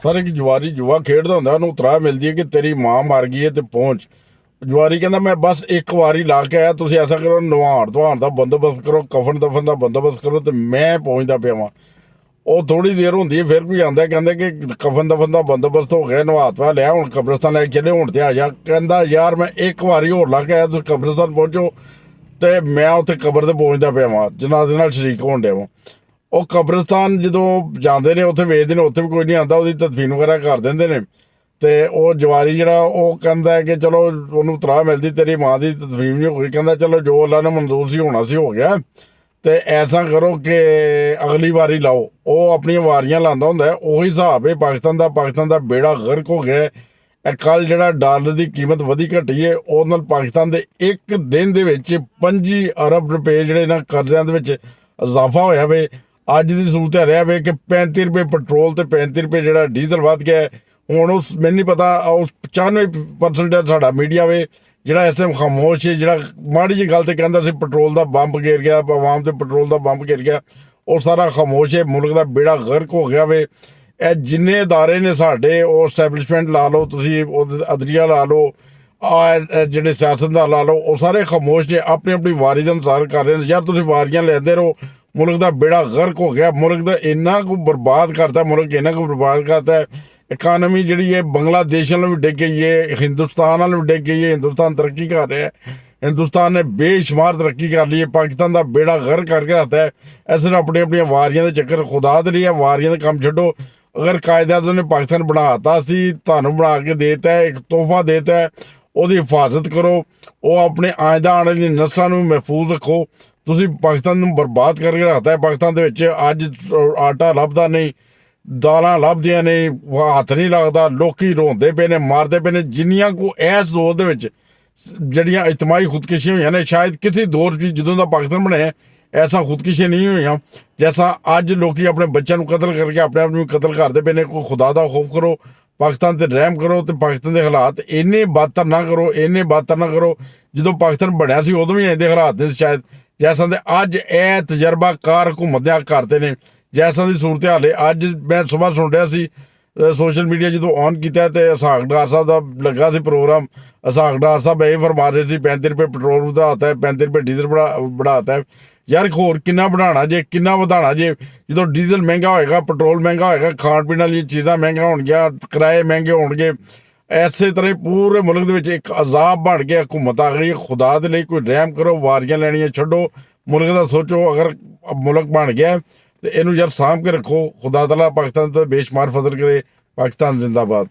Sir ਇੱਕ ਜਵਾਰੀ ਜੂਆ ਖੇਡਦਾ ਹੁੰਦਾ, ਉਹਨੂੰ ਉਤਰਾਹ ਮਿਲਦੀ ਹੈ ਕਿ ਤੇਰੀ ਮਾਂ ਮਰ ਗਈ ਹੈ ਤੇ ਪਹੁੰਚ। ਜਵਾਰੀ ਕਹਿੰਦਾ ਮੈਂ ਬਸ ਇੱਕ ਵਾਰੀ ਲਾ ਕੇ ਆਇਆ, ਤੁਸੀਂ ਐਸਾ ਕਰੋ ਨਵਾਣ ਧਵਾਣ ਦਾ ਬੰਦੋਬਸਤ ਕਰੋ, ਕਫਨ ਦਫਨ ਦਾ ਬੰਦੋਬਸਤ ਕਰੋ ਤੇ ਮੈਂ ਪਹੁੰਚਦਾ ਪਿਆ ਵਾਂ। ਉਹ ਥੋੜੀ ਦੇਰ ਹੁੰਦੀ ਹੈ, ਫਿਰ ਕੋਈ ਆਉਂਦਾ ਕਹਿੰਦੇ ਕਿ ਕਫਨ ਦਫਨ ਦਾ ਬੰਦੋਬਸਤ ਹੋ ਗਿਆ, ਨਵਾ ਧਵਾ ਲਿਆ, ਹੁਣ ਕਬਰਸਤਾਨ ਲੈ ਕੇ ਚੱਲੇ, ਹੁਣ ਤੇ ਆ ਜਾ। ਕਹਿੰਦਾ ਯਾਰ ਮੈਂ ਇੱਕ ਵਾਰੀ ਹੋਰ ਲਾ ਕੇ ਆਇਆ, ਤੁਸੀਂ ਕਬਰਸਤਾਨ ਪਹੁੰਚੋ ਤੇ ਮੈਂ ਉੱਥੇ ਕਬਰ ਤੇ ਪਹੁੰਚਦਾ ਪਿਆ ਵਾਂ, ਜਨਾਜ਼ੇ ਨਾਲ ਸ਼ਰੀਕ ਹੋਣ ਡਿਆ ਵਾਂ। ਉਹ ਕਬਰਸਤਾਨ ਜਦੋਂ ਜਾਂਦੇ ਨੇ ਉੱਥੇ ਵੇਖਦੇ ਨੇ, ਉੱਥੇ ਵੀ ਕੋਈ ਨਹੀਂ ਆਉਂਦਾ, ਉਹਦੀ ਤਦਫੀਨ ਵਗੈਰਾ ਕਰ ਦਿੰਦੇ ਨੇ। ਤੇ ਉਹ ਜਵਾਰੀ ਜਿਹੜਾ ਉਹ ਕਹਿੰਦਾ ਹੈ ਕਿ ਚਲੋ ਉਹਨੂੰ ਤਰਾਹ ਮਿਲਦੀ, ਤੇਰੀ ਮਾਂ ਦੀ ਤਦਫੀਨ ਨਹੀਂ ਹੋ ਗਈ। ਕਹਿੰਦਾ ਚਲੋ ਜੋ ਅੱਲਾ ਨੇ ਮਨਜ਼ੂਰ ਸੀ ਹੋਣਾ ਸੀ ਹੋ ਗਿਆ, ਤੇ ਐਸਾ ਕਰੋ ਕਿ ਅਗਲੀ ਵਾਰੀ ਲਾਓ। ਉਹ ਆਪਣੀਆਂ ਵਾਰੀਆਂ ਲਾਉਂਦਾ ਹੁੰਦਾ, ਉਹੀ ਹਿਸਾਬ ਹੈ ਪਾਕਿਸਤਾਨ ਦਾ ਬੇੜਾ ਗਰਕ ਹੋ ਗਿਆ। ਇਹ ਕੱਲ੍ਹ ਜਿਹੜਾ ਡਾਲਰ ਦੀ ਕੀਮਤ ਵਧੀ ਘਟੀ ਹੈ, ਉਹਦੇ ਨਾਲ ਪਾਕਿਸਤਾਨ ਦੇ ਇੱਕ ਦਿਨ ਦੇ ਵਿੱਚ 25 ਅਰਬ ਰੁਪਏ ਜਿਹੜੇ ਇਹਨਾਂ ਕਰਜ਼ਿਆਂ ਦੇ ਵਿੱਚ ਇਜ਼ਾਫਾ ਹੋਇਆ ਵੇ। ਅੱਜ ਦੀ ਸੂਰਤ ਰਿਹਾ ਵੇ ਕਿ 35 ਰੁਪਏ ਪੈਟਰੋਲ ਤੇ 35 ਰੁਪਏ ਜਿਹੜਾ ਡੀਜ਼ਲ ਵੱਧ ਗਿਆ। ਹੁਣ ਉਸ ਮੈਨੂੰ ਨਹੀਂ ਪਤਾ, ਉਸ 95% ਸਾਡਾ ਮੀਡੀਆ ਵੇ ਜਿਹੜਾ ਇਸ ਟਾਈਮ ਖਾਮੋਸ਼ ਹੈ, ਜਿਹੜਾ ਮਾੜੀ ਜਿਹੀ ਗੱਲ ਤੇ ਕਹਿੰਦਾ ਸੀ ਪੈਟਰੋਲ ਦਾ ਬੰਬ ਗਿਰ ਗਿਆ, ਆਵਾਮ ਤੇ ਪੈਟਰੋਲ ਦਾ ਬੰਬ ਗਿਰ ਗਿਆ, ਉਹ ਸਾਰਾ ਖਾਮੋਸ਼ ਹੈ। ਮੁਲਕ ਦਾ ਬੇੜਾ ਗਰਕ ਹੋ ਗਿਆ ਵੇ। ਇਹ ਜਿੰਨੇ ਅਦਾਰੇ ਨੇ ਸਾਡੇ, ਉਹ ਸਟੈਬਲਿਸ਼ਮੈਂਟ ਲਾ ਲਓ ਤੁਸੀਂ, ਉਹ ਅਦਲੀਆ ਲਾ ਲਓ, ਜਿਹੜੇ ਸਿਆਸਤਦਾਨ ਲਾ ਲਓ, ਉਹ ਸਾਰੇ ਖਾਮੋਸ਼ ਨੇ, ਆਪਣੀ ਆਪਣੀ ਵਾਰੀ ਦਾ ਇੰਤਜ਼ਾਰ ਕਰ ਰਹੇ ਨੇ। ਯਾਰ ਤੁਸੀਂ ਵਾਰੀਆਂ ਲੈਂਦੇ ਰਹੋ, ਮੁਲਕ ਦਾ ਬੇੜਾ ਗਰਕ ਹੋ ਗਿਆ। ਮੁਲਕ ਦਾ ਇੰਨਾ ਕੁ ਬਰਬਾਦ ਕਰਤਾ, ਮੁਲਕ ਇੰਨਾ ਕੁ ਬਰਬਾਦ ਕਰਤਾ। ਇਕਾਨਮੀ ਜਿਹੜੀ ਹੈ ਬੰਗਲਾਦੇਸ਼ ਨਾਲ ਵੀ ਡਿੱਗ ਗਈ ਹੈ, ਹਿੰਦੁਸਤਾਨ ਨਾਲ ਵੀ ਡਿੱਗ ਗਈ ਹੈ। ਹਿੰਦੁਸਤਾਨ ਤਰੱਕੀ ਕਰ ਰਿਹਾ ਹੈ, ਹਿੰਦੁਸਤਾਨ ਨੇ ਬੇਸ਼ੁਮਾਰ ਤਰੱਕੀ ਕਰ ਲਈ ਹੈ, ਪਾਕਿਸਤਾਨ ਦਾ ਬੇੜਾ ਗਰਕ ਕਰਕੇ ਰੱਖਤਾ ਹੈ। ਇਸ ਨੇ ਆਪਣੀਆਂ ਵਾਰੀਆਂ ਦੇ ਚੱਕਰ ਖੁਦਾ ਦੇ ਲਈ ਆ, ਵਾਰੀਆਂ ਦਾ ਕੰਮ ਛੱਡੋ। ਅਗਰ ਕਾਇਦੇ-ਆਜ਼ਮ ਨੇ ਪਾਕਿਸਤਾਨ ਬਣਾਤਾ ਸੀ, ਤੁਹਾਨੂੰ ਬਣਾ ਕੇ ਦੇਤਾ, ਇੱਕ ਤੋਹਫਾ ਦੇਤਾ, ਉਹਦੀ ਹਿਫਾਜ਼ਤ ਕਰੋ। ਉਹ ਆਪਣੇ ਆਇੰਦਾ ਆਉਣ ਵਾਲੀ ਨਸਲਾਂ ਨੂੰ ਮਹਿਫੂਜ਼ ਰੱਖੋ। ਤੁਸੀਂ ਪਾਕਿਸਤਾਨ ਨੂੰ ਬਰਬਾਦ ਕਰਕੇ ਰੱਖਤਾ ਹੈ। ਪਾਕਿਸਤਾਨ ਦੇ ਵਿੱਚ ਅੱਜ ਆਟਾ ਲੱਭਦਾ ਨਹੀਂ, ਦਾਲਾਂ ਲੱਭਦੀਆਂ ਨਹੀਂ, ਹੱਥ ਨਹੀਂ ਲੱਗਦਾ, ਲੋਕੀ ਰੋਂਦੇ ਪਏ ਨੇ, ਮਾਰਦੇ ਪਏ ਨੇ। ਜਿੰਨੀਆਂ ਕੋ ਇਸ ਦੌਰ ਦੇ ਵਿੱਚ ਜਿਹੜੀਆਂ ਇਜਤਮਾਹੀ ਖੁਦਕੁਸ਼ੀਆਂ ਹੋਈਆਂ ਨੇ, ਸ਼ਾਇਦ ਕਿਸੇ ਦੌਰ 'ਚ ਜਦੋਂ ਦਾ ਪਾਕਿਸਤਾਨ ਬਣਿਆ ਐਸਾ ਖੁਦਕੁਸ਼ੀਆਂ ਨਹੀਂ ਹੋਈਆਂ ਜੈਸਾ ਅੱਜ ਲੋਕੀ ਆਪਣੇ ਬੱਚਿਆਂ ਨੂੰ ਕਤਲ ਕਰਕੇ ਆਪਣੇ ਆਪ ਨੂੰ ਕਤਲ ਕਰਦੇ ਪਏ ਨੇ। ਕੋਈ ਖੁਦਾ ਦਾ ਖੌਫ ਕਰੋ, ਪਾਕਿਸਤਾਨ ਤੇ ਰਹਿਮ ਕਰੋ, ਤੇ ਪਾਕਿਸਤਾਨ ਦੇ ਹਾਲਾਤ ਇੰਨੇ ਬਦਤਰ ਨਾ ਕਰੋ, ਇੰਨੇ ਬਦਤਰ ਨਾ ਕਰੋ। ਜਦੋਂ ਪਾਕਿਸਤਾਨ ਬਣਿਆ ਸੀ ਉਦੋਂ ਵੀ ਇਹਦੇ ਹਾਲਾਤ ਨੇ ਸ਼ਾਇਦ ਜੈਸਾ ਦੇ ਅੱਜ ਇਹ ਤਜਰਬਾਕਾਰ ਹਕੂਮਤਾਂ ਕਰਦੇ ਨੇ, ਜੈਸਾ ਦੀ ਸੂਰਤ ਹਾਲ ਹੈ। ਅੱਜ ਮੈਂ ਸੁਬਾਹ ਸੁਣ ਰਿਹਾ ਸੀ ਸੋਸ਼ਲ ਮੀਡੀਆ ਜਦੋਂ ਔਨ ਕੀਤਾ ਤੇ ਇਸਹਾਕ ਡਾਰ ਸਾਹਿਬ ਦਾ ਲੱਗਾ ਸੀ ਪ੍ਰੋਗਰਾਮ। ਇਸਹਾਕ ਡਾਰ ਸਾਹਿਬ ਇਹ ਫਰਮਾ ਰਹੇ ਸੀ 35 ਰੁਪਏ ਪੈਟਰੋਲ ਵਧਾਤਾ ਹੈ, 35 ਰੁਪਏ ਡੀਜ਼ਲ बढ़ाता है। ਯਾਰ ਹੋਰ ਕਿੰਨਾ ਵਧਾਉਣਾ ਜੇ, ਕਿੰਨਾ ਵਧਾਉਣਾ ਜੇ? ਜਦੋਂ ਡੀਜ਼ਲ ਮਹਿੰਗਾ ਹੋਏਗਾ, ਪੈਟਰੋਲ ਮਹਿੰਗਾ ਹੋਏਗਾ, ਖਾਣ ਪੀਣ ਵਾਲੀਆਂ ਚੀਜ਼ਾਂ ਮਹਿੰਗੀਆਂ ਹੋਣਗੀਆਂ, ਕਿਰਾਏ ਮਹਿੰਗੇ ਹੋਣਗੇ। ਇਸੇ ਤਰ੍ਹਾਂ ਪੂਰੇ ਮੁਲਕ ਦੇ ਵਿੱਚ ਇੱਕ ਅਜ਼ਾਬ ਬਣ ਗਿਆ, ਹਕੂਮਤ ਆ ਗਈ। ਖੁਦਾ ਦੇ ਲਈ ਕੋਈ ਰਹਿਮ ਕਰੋ, ਵਾਰੀਆਂ ਲੈਣੀਆਂ ਛੱਡੋ, ਮੁਲਕ ਦਾ ਸੋਚੋ। ਅਗਰ ਮੁਲਕ ਬਣ ਗਿਆ ਤੇ ਇਹਨੂੰ ਯਾਰ ਸਾਂਭ ਕੇ ਰੱਖੋ। ਖੁਦਾ ਤਾਲਾ ਪਾਕਿਸਤਾਨ ਤੇ ਬੇਸ਼ੁਮਾਰ ਫਜ਼ਲ ਕਰੇ। ਪਾਕਿਸਤਾਨ ਜ਼ਿੰਦਾਬਾਦ।